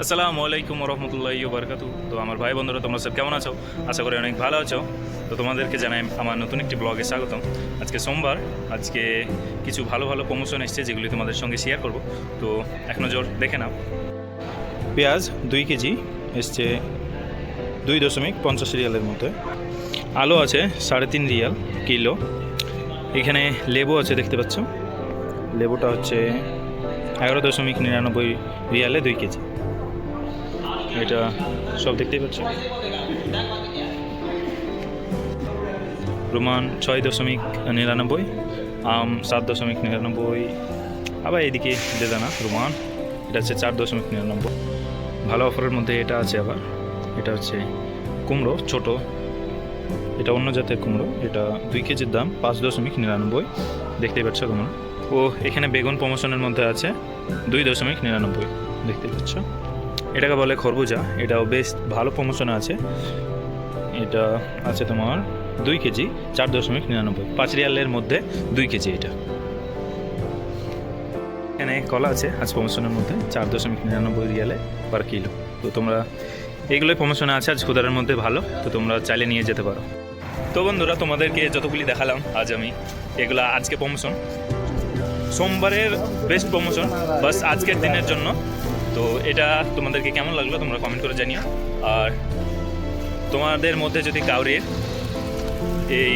আসসালামু আলাইকুম রহমতুল্লাহি বারকাতু। তো আমার ভাই বন্ধুরা, তোমরা সব কেমন আছো? আশা করি অনেক ভালো আছো। তো তোমাদেরকে জানাই আমার নতুন একটি ব্লগে স্বাগতম। আজকে সোমবার, আজকে কিছু ভালো ভালো প্রমোশন এসছে যেগুলি তোমাদের সঙ্গে শেয়ার করব। তো এক নজর দেখে নাও। পেঁয়াজ 2 কেজি এসছে 2.50 রিয়ালের মধ্যে। আলু আছে 3.5 রিয়াল কিলো। এখানে লেবু আছে, দেখতে পাচ্ছ, লেবুটা হচ্ছে 11.99 রিয়ালে 2 কেজি। এটা সব দেখতেই পাচ্ছ। রোমান 6.99, আম 7.99, আবার এদিকে দেদানা রোমান, এটা হচ্ছে 4.99। ভালো অফারের মধ্যে এটা আছে। আবার এটা হচ্ছে কুমড়ো ছোট, এটা অন্য জাতের কুমড়ো, এটা 2 কেজির দাম 5.99, দেখতেই পাচ্ছ তোমরা। ও এখানে বেগুন প্রমোশনের মধ্যে আছে 2.99, দেখতেই পাচ্ছ। এটাকে বলে খরবুজা, এটাও বেশ ভালো প্রমোশনে আছে। এটা আছে তোমার 2 কেজি 4.99, 5 রিয়ালের মধ্যে 2 কেজি এটা। এখানে কলা আছে আজ প্রমোশনের মধ্যে 4.99 রিয়ালে পার কিলো। তো তোমরা এইগুলোই প্রমোশনে আছে আজ খুদারের মধ্যে ভালো, তো তোমরা চাইলে নিয়ে যেতে পারো। তো বন্ধুরা, তোমাদেরকে যতগুলি দেখালাম আজ আমি, এগুলা আজকে প্রমোশন, সোমবারের বেস্ট প্রমোশন বাস আজকের দিনের জন্য। তো এটা তোমাদেরকে কেমন লাগলো তোমরা কমেন্ট করে জানিও। আর তোমাদের মধ্যে যদি কাউরির এই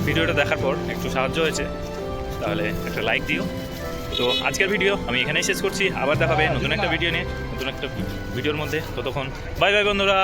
ভিডিওটা দেখার পর একটু সাহায্য হয়েছে তাহলে একটা লাইক দিও। তো আজকের ভিডিও আমি এখানেই শেষ করছি। আবার দেখাবে নতুন একটা ভিডিও নিয়ে, নতুন একটা ভিডিওর মধ্যে। ততক্ষণ বাই বাই বন্ধুরা।